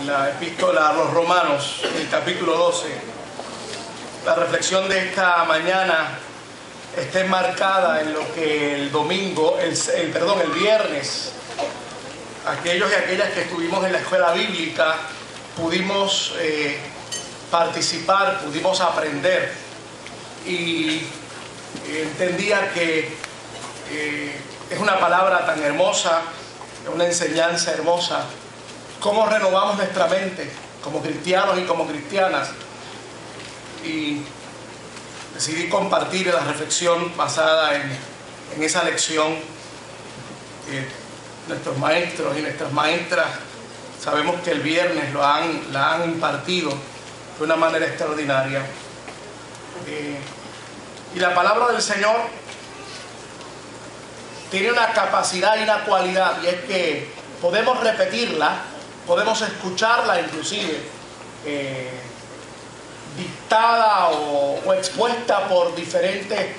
en la epístola a los Romanos, en el capítulo 12. La reflexión de esta mañana está enmarcada en lo que el viernes, aquellos y aquellas que estuvimos en la escuela bíblica pudimos participar, pudimos aprender, y entendía que es una palabra tan hermosa, una enseñanza hermosa, cómo renovamos nuestra mente como cristianos y como cristianas. Y decidí compartir la reflexión basada en esa lección que nuestros maestros y nuestras maestras, sabemos que el viernes la han impartido de una manera extraordinaria. Y la palabra del Señor tiene una capacidad y una cualidad, y es que podemos repetirla, podemos escucharla inclusive dictada o expuesta por diferentes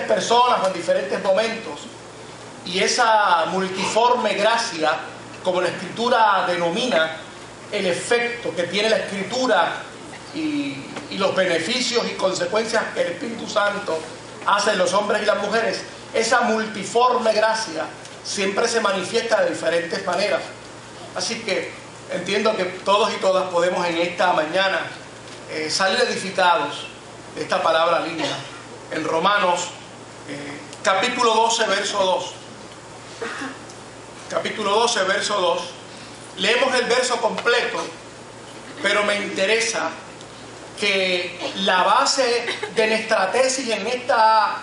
personas o en diferentes momentos, y esa multiforme gracia, como la Escritura denomina, el efecto que tiene la Escritura y los beneficios y consecuencias que el Espíritu Santo hace en los hombres y las mujeres, esa multiforme gracia siempre se manifiesta de diferentes maneras. Así que entiendo que todos y todas podemos en esta mañana salir edificados de esta palabra linda. En Romanos capítulo 12, verso 2. Capítulo 12, verso 2. Leemos el verso completo, pero me interesa que la base de nuestra tesis en esta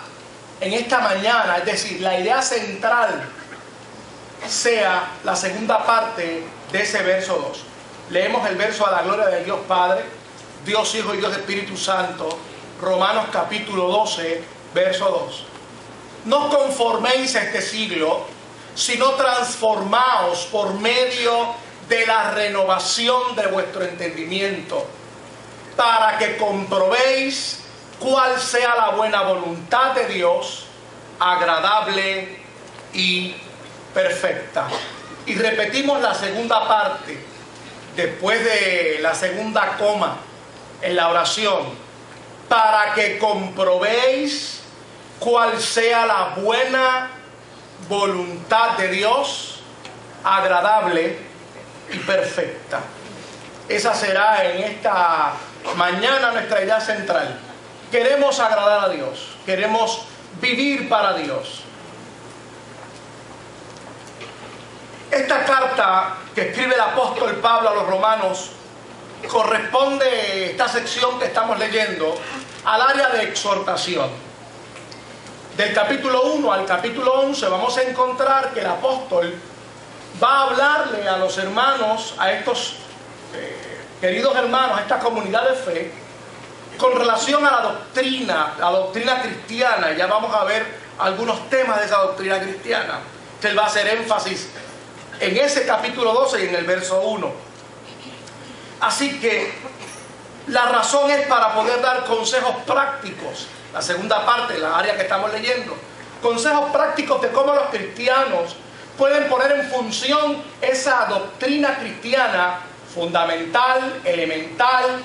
mañana, es decir, la idea central, sea la segunda parte de ese verso 2. Leemos el verso a la gloria de Dios Padre, Dios Hijo y Dios Espíritu Santo. Romanos capítulo 12, verso 2. No os conforméis a este siglo, sino transformaos por medio de la renovación de vuestro entendimiento, para que comprobéis cuál sea la buena voluntad de Dios, agradable y perfecta. Y repetimos la segunda parte, después de la segunda coma en la oración: para que comprobéis cuál sea la buena voluntad de Dios, agradable y perfecta. Esa será en esta mañana nuestra idea central. Queremos agradar a Dios, queremos vivir para Dios. Esta carta que escribe el apóstol Pablo a los romanos corresponde, esta sección que estamos leyendo, al área de exhortación. Del capítulo 1 al capítulo 11 vamos a encontrar que el apóstol va a hablarle a los hermanos, a estos queridos hermanos, a esta comunidad de fe, con relación a la doctrina cristiana. Ya vamos a ver algunos temas de esa doctrina cristiana, que él va a hacer énfasis en ese capítulo 12 y en el verso 1. Así que la razón es para poder dar consejos prácticos. La segunda parte, la área que estamos leyendo, consejos prácticos de cómo los cristianos pueden poner en función esa doctrina cristiana fundamental, elemental,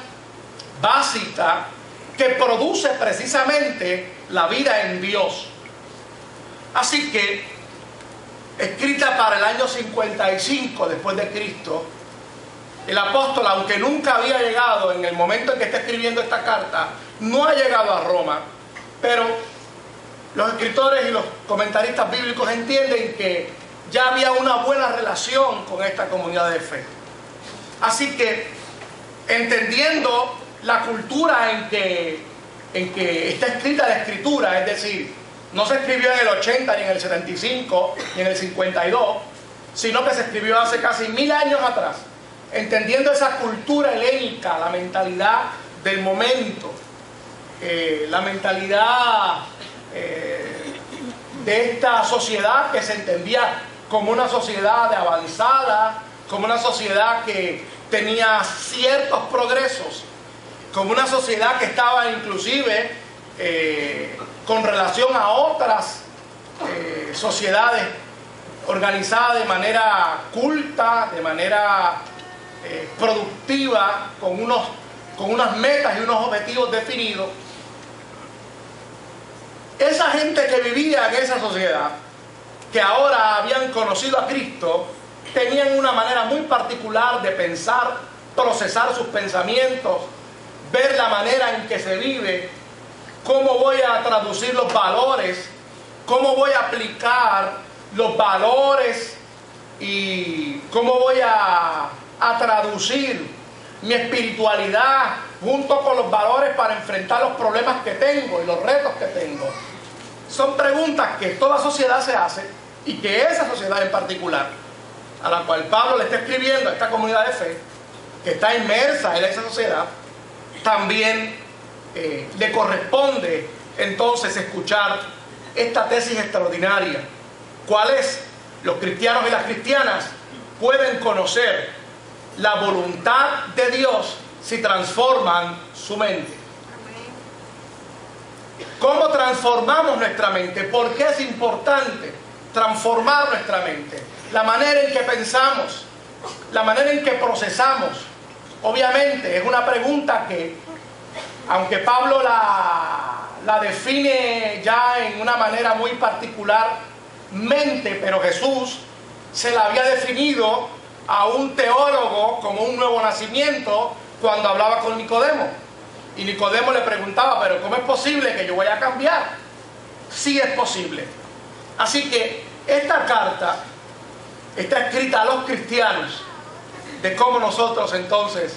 básica, que produce precisamente la vida en Dios. Así que, escrita para el año 55 después de Cristo, el apóstol, aunque nunca había llegado en el momento en que está escribiendo esta carta, no ha llegado a Roma, pero los escritores y los comentaristas bíblicos entienden que ya había una buena relación con esta comunidad de fe. Así que, entendiendo la cultura en que está escrita la escritura, es decir, no se escribió en el 80, ni en el 75, ni en el 52, sino que se escribió hace casi 1000 años atrás, entendiendo esa cultura helénica, la mentalidad del momento, la mentalidad de esta sociedad que se entendía como una sociedad avanzada, como una sociedad que tenía ciertos progresos, como una sociedad que estaba inclusive con relación a otras sociedades organizadas de manera culta, de manera productiva, con unas metas y unos objetivos definidos. Esa gente que vivía en esa sociedad, que ahora habían conocido a Cristo, tenían una manera muy particular de pensar, procesar sus pensamientos, ver la manera en que se vive, cómo voy a traducir los valores, cómo voy a aplicar los valores y cómo voy a traducir mi espiritualidad junto con los valores para enfrentar los problemas que tengo y los retos que tengo. Son preguntas que toda sociedad se hace y que esa sociedad en particular, a la cual Pablo le está escribiendo a esta comunidad de fe, que está inmersa en esa sociedad, también le corresponde entonces escuchar esta tesis extraordinaria. ¿Cuál es? Los cristianos y las cristianas pueden conocer la voluntad de Dios si transforman su mente. ¿Cómo transformamos nuestra mente? ¿Por qué es importante transformar nuestra mente? La manera en que pensamos, la manera en que procesamos. Obviamente es una pregunta que, aunque Pablo la define ya en una manera muy particular, mente, pero Jesús se la había definido a un teólogo como un nuevo nacimiento cuando hablaba con Nicodemo. Y Nicodemo le preguntaba, pero ¿cómo es posible que yo vaya a cambiar? Sí es posible. Así que esta carta está escrita a los cristianos de cómo nosotros entonces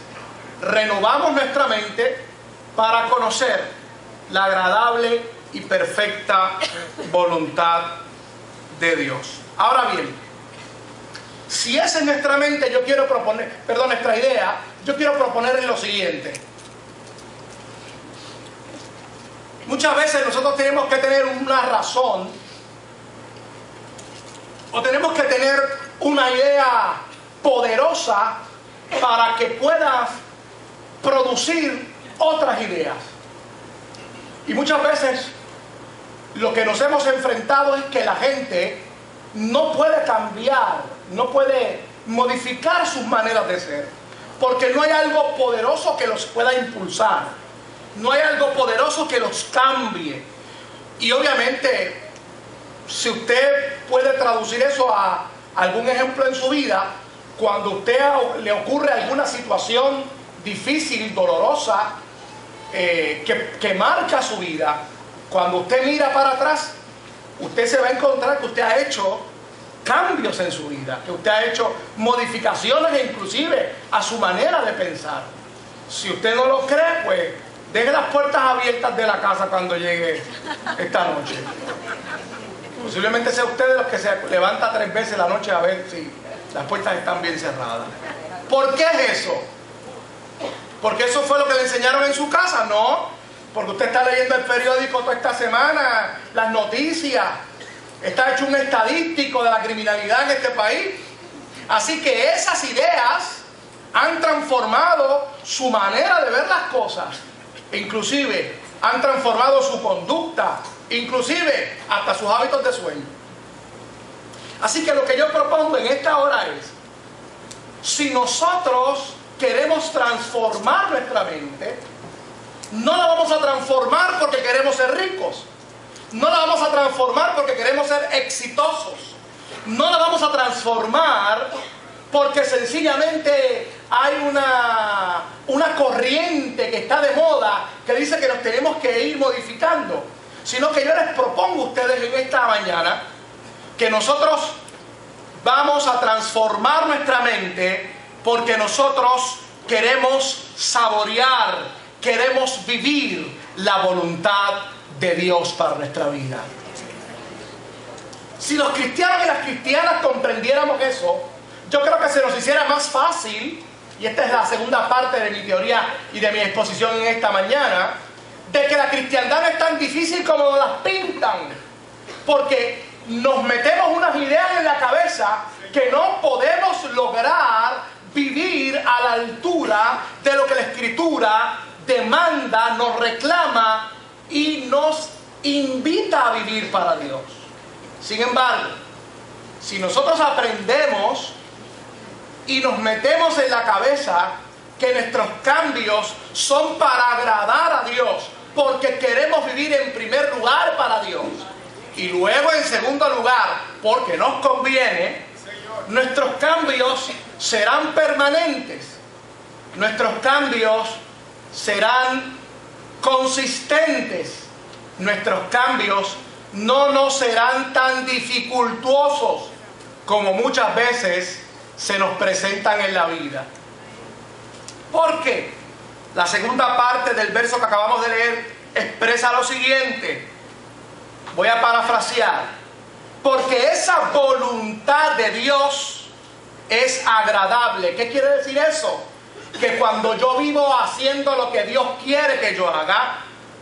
renovamos nuestra mente para conocer la agradable y perfecta voluntad de Dios. Ahora bien, si esa es nuestra mente, nuestra idea, yo quiero proponerles lo siguiente. Muchas veces nosotros tenemos que tener una razón o tenemos que tener una idea poderosa para que pueda producir otras ideas. Y muchas veces lo que nos hemos enfrentado es que la gente no puede cambiar, no puede modificar sus maneras de ser, porque no hay algo poderoso que los pueda impulsar. No hay algo poderoso que los cambie. Y obviamente, si usted puede traducir eso a algún ejemplo en su vida, cuando a usted le ocurre alguna situación difícil, dolorosa, que marca su vida, cuando usted mira para atrás, usted se va a encontrar que usted ha hecho cambios en su vida, que usted ha hecho modificaciones inclusive a su manera de pensar. Si usted no lo cree, pues deje las puertas abiertas de la casa cuando llegue esta noche. Posiblemente sea usted de los que se levanta 3 veces la noche a ver si las puertas están bien cerradas. ¿Por qué es eso? ¿Porque eso fue lo que le enseñaron en su casa? No. Porque usted está leyendo el periódico toda esta semana, las noticias, está hecho un estadístico de la criminalidad en este país. Así que esas ideas han transformado su manera de ver las cosas. Inclusive han transformado su conducta, inclusive hasta sus hábitos de sueño. Así que lo que yo propongo en esta hora es, si nosotros queremos transformar nuestra mente, no la vamos a transformar porque queremos ser ricos, no la vamos a transformar porque queremos ser exitosos, no la vamos a transformar porque sencillamente hay una corriente que está de moda que dice que nos tenemos que ir modificando, sino que yo les propongo a ustedes en esta mañana que nosotros vamos a transformar nuestra mente porque nosotros queremos saborear, queremos vivir la voluntad de Dios para nuestra vida. Si los cristianos y las cristianas comprendiéramos eso, yo creo que se nos hiciera más fácil, y esta es la segunda parte de mi teoría y de mi exposición en esta mañana, de que la cristiandad no es tan difícil como nos las pintan, porque nos metemos unas ideas en la cabeza que no podemos lograr vivir a la altura de lo que la Escritura demanda, nos reclama y nos invita a vivir para Dios. Sin embargo, si nosotros aprendemos y nos metemos en la cabeza que nuestros cambios son para agradar a Dios, porque queremos vivir en primer lugar para Dios, y luego en segundo lugar, porque nos conviene, nuestros cambios serán permanentes, nuestros cambios serán consistentes, nuestros cambios no nos serán tan dificultuosos como muchas veces se nos presentan en la vida. ¿Por qué? La segunda parte del verso que acabamos de leer expresa lo siguiente. Voy a parafrasear. Porque esa voluntad de Dios es agradable. ¿Qué quiere decir eso? Que cuando yo vivo haciendo lo que Dios quiere que yo haga,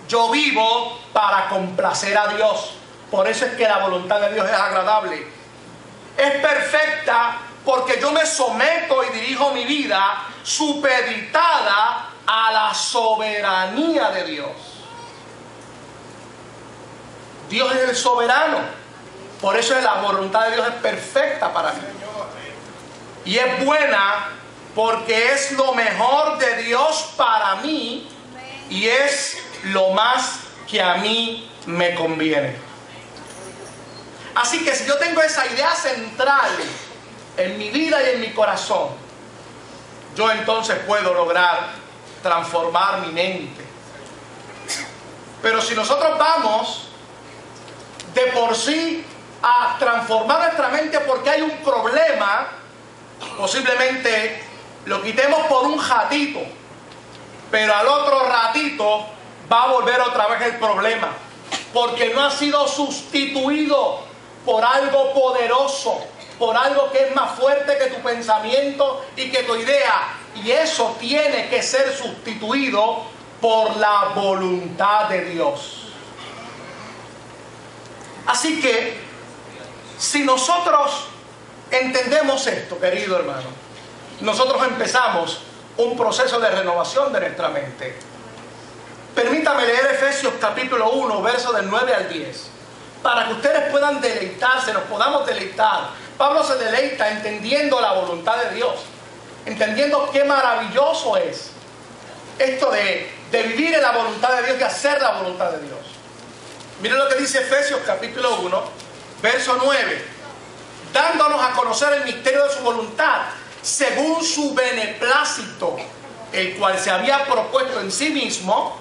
yo vivo para complacer a Dios. Por eso es que la voluntad de Dios es agradable. Es perfecta porque yo me someto y dirijo mi vida supeditada a la soberanía de Dios. Dios es el soberano. Por eso la voluntad de Dios es perfecta para mí. Y es buena porque es lo mejor de Dios para mí y es lo más que a mí me conviene. Así que si yo tengo esa idea central en mi vida y en mi corazón, yo entonces puedo lograr transformar mi mente. Pero si nosotros vamos de por sí a transformar nuestra mente porque hay un problema, posiblemente lo quitemos por un ratito, pero al otro ratito va a volver otra vez el problema, porque no ha sido sustituido por algo poderoso, por algo que es más fuerte que tu pensamiento y que tu idea, y eso tiene que ser sustituido por la voluntad de Dios. Así que si nosotros entendemos esto, querido hermano, nosotros empezamos un proceso de renovación de nuestra mente. Permítame leer Efesios capítulo 1, versos del 9 al 10, para que ustedes puedan deleitarse, nos podamos deleitar. Pablo se deleita entendiendo la voluntad de Dios, entendiendo qué maravilloso es esto de vivir en la voluntad de Dios y hacer la voluntad de Dios. Miren lo que dice Efesios capítulo 1, verso 9. Dándonos a conocer el misterio de su voluntad, según su beneplácito, el cual se había propuesto en sí mismo,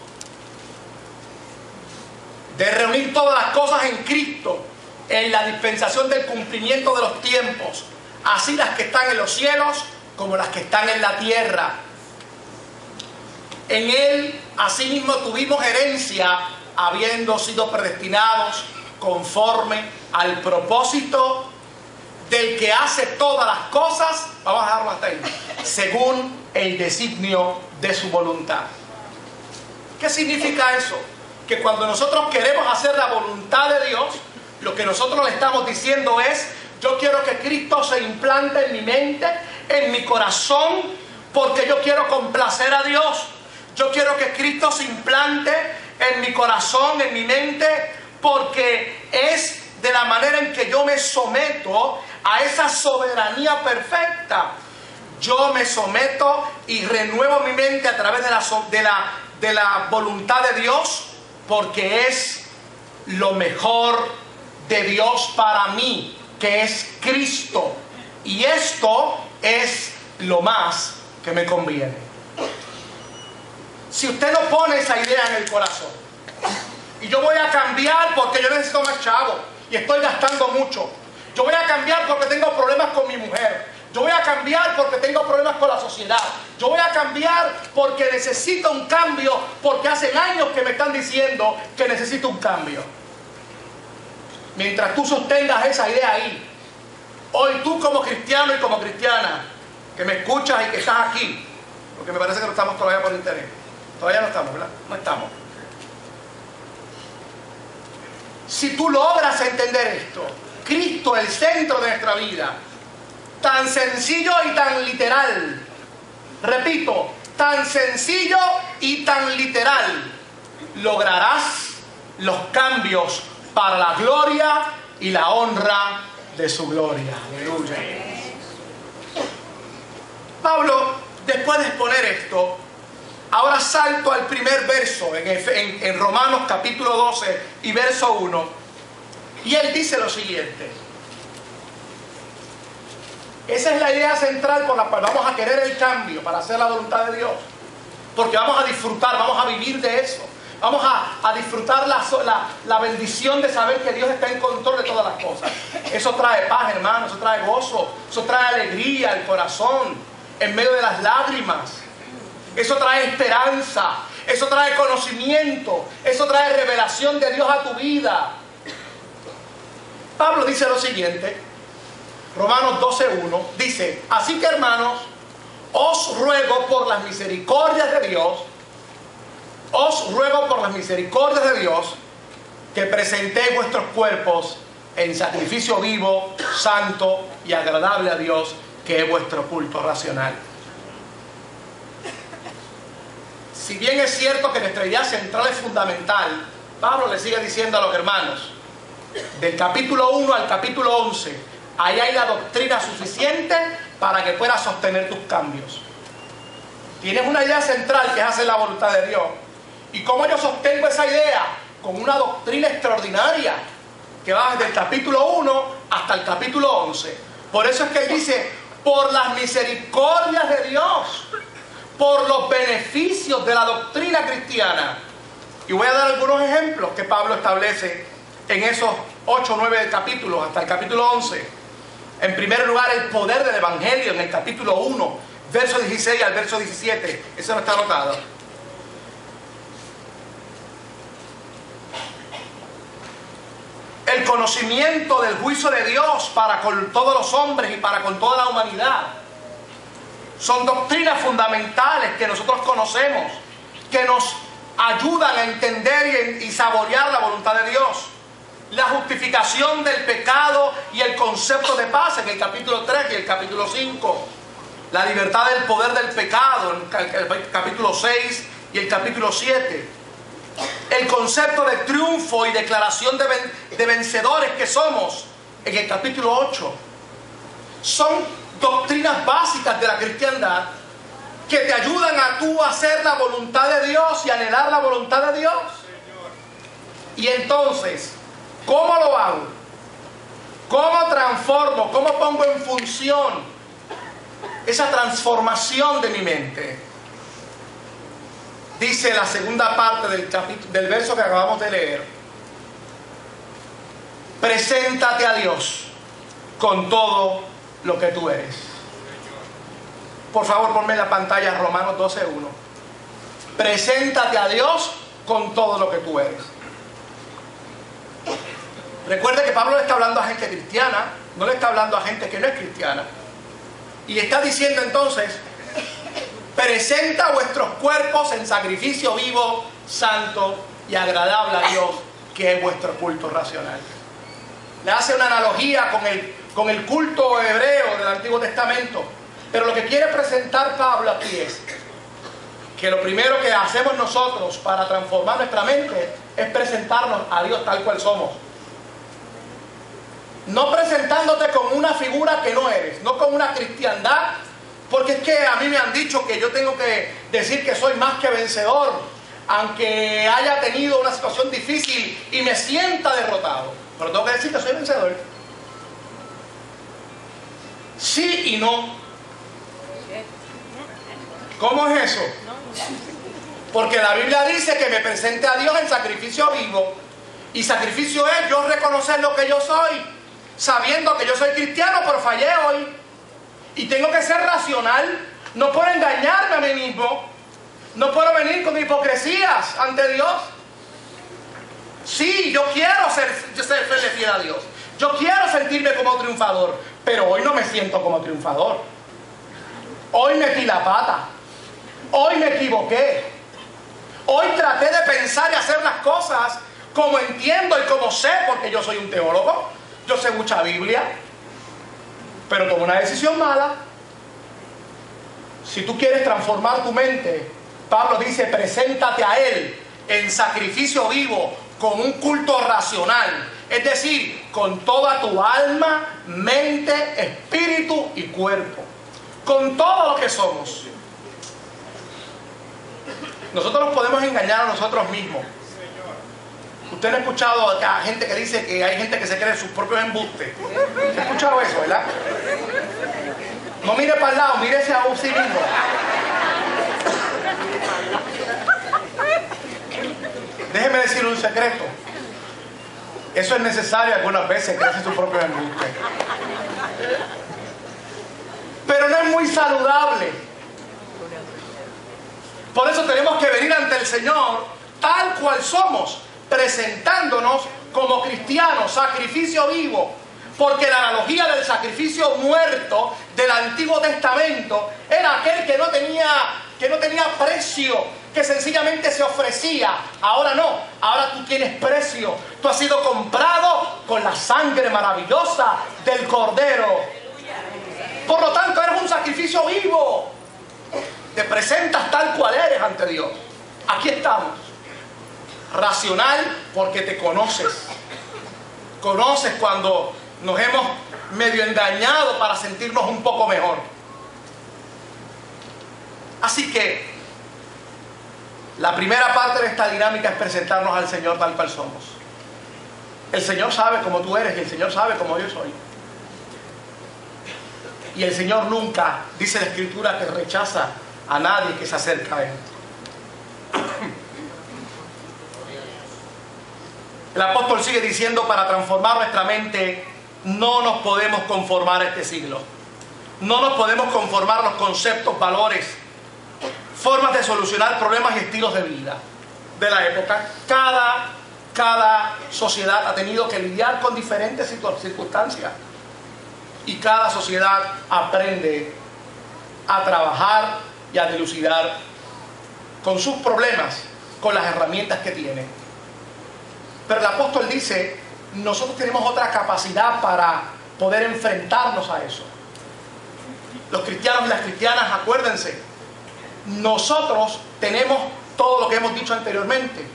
de reunir todas las cosas en Cristo, en la dispensación del cumplimiento de los tiempos, así las que están en los cielos como las que están en la tierra. En Él asimismo tuvimos herencia, habiendo sido predestinados conforme al propósito del que hace todas las cosas, vamos a dejarlo hasta ahí, según el designio de su voluntad. ¿Qué significa eso? Que cuando nosotros queremos hacer la voluntad de Dios, lo que nosotros le estamos diciendo es: yo quiero que Cristo se implante en mi mente, en mi corazón, porque yo quiero complacer a Dios. Yo quiero que Cristo se implante en mi corazón, en mi mente, porque es de la manera en que yo me someto a esa soberanía perfecta. Yo me someto y renuevo mi mente a través de la voluntad de Dios, porque es lo mejor de Dios para mí, que es Cristo. Y esto es lo más que me conviene. Si usted no pone esa idea en el corazón, y yo voy a cambiar porque yo necesito más chavo y estoy gastando mucho, yo voy a cambiar porque tengo problemas con mi mujer, yo voy a cambiar porque tengo problemas con la sociedad, yo voy a cambiar porque necesito un cambio, porque hace años que me están diciendo que necesito un cambio. Mientras tú sostengas esa idea ahí, hoy tú como cristiano y como cristiana que me escuchas y que estás aquí, porque me parece que no estamos todavía por internet, todavía no estamos, ¿verdad? No estamos. Si tú logras entender esto, Cristo el centro de nuestra vida, tan sencillo y tan literal, repito, tan sencillo y tan literal, lograrás los cambios para la gloria y la honra de su gloria. Aleluya. Pablo, después de exponer esto, ahora salto al primer verso en Romanos capítulo 12 y verso 1. Y él dice lo siguiente. Esa es la idea central por la cual vamos a querer el cambio para hacer la voluntad de Dios. Porque vamos a disfrutar, vamos a vivir de eso. Vamos a disfrutar la bendición de saber que Dios está en control de todas las cosas. Eso trae paz, hermano, eso trae gozo, eso trae alegría al corazón en medio de las lágrimas. Eso trae esperanza, eso trae conocimiento, eso trae revelación de Dios a tu vida. Pablo dice lo siguiente, Romanos 12:1, dice: así que, hermanos, os ruego por las misericordias de Dios, que presentéis vuestros cuerpos en sacrificio vivo, santo y agradable a Dios, que es vuestro culto racional. Si bien es cierto que nuestra idea central es fundamental, Pablo le sigue diciendo a los hermanos, del capítulo 1 al capítulo 11, ahí hay la doctrina suficiente para que puedas sostener tus cambios. Tienes una idea central que es hacer la voluntad de Dios. ¿Y cómo yo sostengo esa idea? Con una doctrina extraordinaria que va desde el capítulo 1 hasta el capítulo 11. Por eso es que él dice, por las misericordias de Dios, por los beneficios de la doctrina cristiana. Y voy a dar algunos ejemplos que Pablo establece en esos 8 o 9 capítulos hasta el capítulo 11. En primer lugar, el poder del evangelio en el capítulo 1, verso 16 al verso 17. Eso no está anotado. El conocimiento del juicio de Dios para con todos los hombres y para con toda la humanidad. Son doctrinas fundamentales que nosotros conocemos, que nos ayudan a entender y saborear la voluntad de Dios. La justificación del pecado y el concepto de paz en el capítulo 3 y el capítulo 5. La libertad del poder del pecado en el capítulo 6 y el capítulo 7. El concepto de triunfo y declaración de vencedores que somos en el capítulo 8. Son doctrinas básicas de la cristiandad que te ayudan a tú hacer la voluntad de Dios y anhelar la voluntad de Dios. Y entonces, ¿cómo lo hago? ¿Cómo transformo? ¿Cómo pongo en función esa transformación de mi mente? Dice la segunda parte del verso que acabamos de leer: preséntate a Dios con todo lo que tú eres. Por favor, ponme en la pantalla Romanos 12:1. Preséntate a Dios con todo lo que tú eres. Recuerde que Pablo le está hablando a gente cristiana, no le está hablando a gente que no es cristiana. Y está diciendo entonces: presenta vuestros cuerpos en sacrificio vivo, santo y agradable a Dios, que es vuestro culto racional. Le hace una analogía con el culto hebreo del Antiguo Testamento. Pero lo que quiere presentar Pablo aquí es que lo primero que hacemos nosotros para transformar nuestra mente es presentarnos a Dios tal cual somos. No presentándote con una figura que no eres, no con una cristiandad, porque es que a mí me han dicho que yo tengo que decir que soy más que vencedor, aunque haya tenido una situación difícil y me sienta derrotado. Pero tengo que decir que soy vencedor. Sí y no. ¿Cómo es eso? Porque la Biblia dice que me presente a Dios en sacrificio vivo. Y sacrificio es yo reconocer lo que yo soy, sabiendo que yo soy cristiano, pero fallé hoy. Y tengo que ser racional. No puedo engañarme a mí mismo. No puedo venir con hipocresías ante Dios. Sí, yo quiero ser fiel a Dios. Yo quiero sentirme como triunfador. Pero hoy no me siento como triunfador. Hoy metí la pata. Hoy me equivoqué. Hoy traté de pensar y hacer las cosas como entiendo y como sé, porque yo soy un teólogo. Yo sé mucha Biblia. Pero tomé una decisión mala. Si tú quieres transformar tu mente, Pablo dice: preséntate a Él en sacrificio vivo, con un culto racional. Es decir, con toda tu alma, mente, espíritu y cuerpo. con todo lo que somos. Nosotros nos podemos engañar a nosotros mismos. Usted no ha escuchado a gente que dice que hay gente que se cree sus propios embustes. ¿Ha escuchado eso, verdad? No mire para el lado, mírese a sí mismo. Déjeme decir un secreto. Eso es necesario algunas veces, creerse su propio embuste. Pero no es muy saludable. Por eso tenemos que venir ante el Señor tal cual somos, presentándonos como cristianos, sacrificio vivo. Porque la analogía del sacrificio muerto del Antiguo Testamento era aquel que no tenía precio, que sencillamente se ofrecía. Ahora no, ahora tú tienes precio. Tú has sido comprado con la sangre maravillosa del Cordero. Por lo tanto, eres un sacrificio vivo. Te presentas tal cual eres ante Dios. Aquí estamos. Racional porque te conoces. Conoces cuando nos hemos medio engañado para sentirnos un poco mejor. Así que la primera parte de esta dinámica es presentarnos al Señor tal cual somos. El Señor sabe cómo tú eres y el Señor sabe cómo yo soy. Y el Señor nunca, dice la Escritura, que rechaza a nadie que se acerca a Él. El apóstol sigue diciendo, para transformar nuestra mente, no nos podemos conformar a este siglo. No nos podemos conformar a los conceptos, valores, formas de solucionar problemas y estilos de vida de la época. Cada sociedad ha tenido que lidiar con diferentes circunstancias. Y cada sociedad aprende a trabajar y a dilucidar con sus problemas, con las herramientas que tiene. Pero el apóstol dice, nosotros tenemos otra capacidad para poder enfrentarnos a eso. Los cristianos y las cristianas, acuérdense, nosotros tenemos todo lo que hemos dicho anteriormente.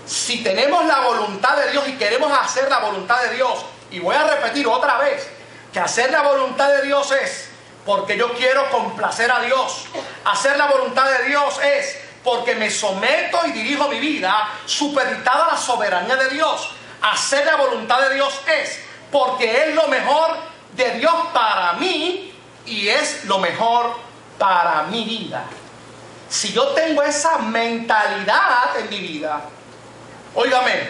Si tenemos la voluntad de Dios y queremos hacer la voluntad de Dios, y voy a repetir otra vez, que hacer la voluntad de Dios es porque yo quiero complacer a Dios. Hacer la voluntad de Dios es porque me someto y dirijo mi vida supeditada a la soberanía de Dios. Hacer la voluntad de Dios es porque es lo mejor de Dios para mí y es lo mejor para mi vida. Si yo tengo esa mentalidad en mi vida, óigame,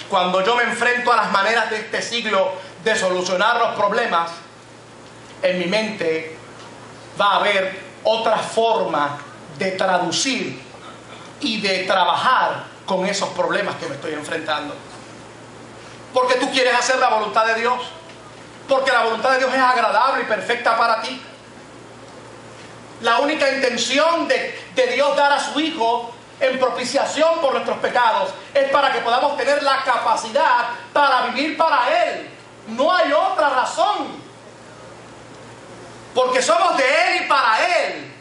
cuando yo me enfrento a las maneras de este siglo de solucionar los problemas, en mi mente va a haber otra forma de traducir y de trabajar con esos problemas que me estoy enfrentando. Porque tú quieres hacer la voluntad de Dios. Porque la voluntad de Dios es agradable y perfecta para ti. La única intención de Dios dar a su Hijo en propiciación por nuestros pecados es para que podamos tener la capacidad para vivir para Él. No hay otra razón. Porque somos de Él y para Él.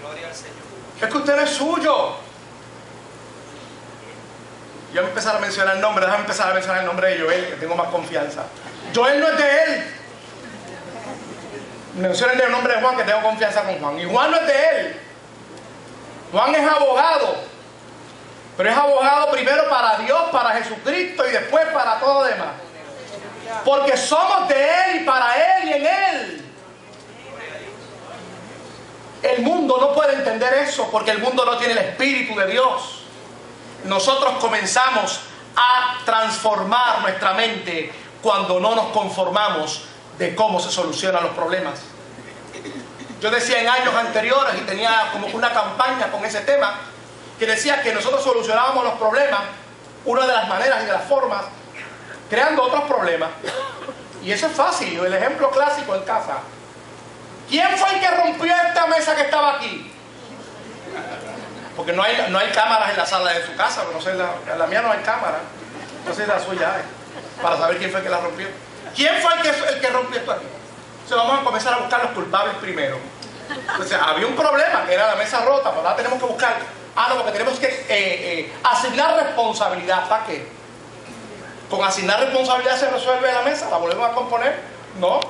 Gloria al Señor. Es que usted no es suyo. Yo voy a empezar a mencionar el nombre. Déjame empezar a mencionar el nombre de Joel, que tengo más confianza. Joel no es de él. Mencionen el nombre de Juan, que tengo confianza con Juan. Y Juan no es de él. Juan es abogado. Pero es abogado primero para Dios, para Jesucristo y después para todo lo demás. Porque somos de Él y para Él y en Él. El mundo no puede entender eso porque el mundo no tiene el Espíritu de Dios. Nosotros comenzamos a transformar nuestra mente cuando no nos conformamos de cómo se solucionan los problemas. Yo decía en años anteriores y tenía como una campaña con ese tema que decía que nosotros solucionábamos los problemas, una de las maneras y de las formas, creando otros problemas. Y eso es fácil, el ejemplo clásico en casa. ¿Quién fue el que rompió esta mesa que estaba aquí? Porque no hay cámaras en la sala de su casa, no sé, en la mía no hay cámara, no sé si la suya hay, para saber quién fue el que la rompió. ¿Quién fue el que rompió esto aquí? Entonces vamos a comenzar a buscar los culpables primero. Entonces había un problema que era la mesa rota, pero ahora tenemos que buscar, no, porque tenemos que asignar responsabilidad. ¿Para qué? ¿Con asignar responsabilidad se resuelve la mesa? ¿La volvemos a componer? No.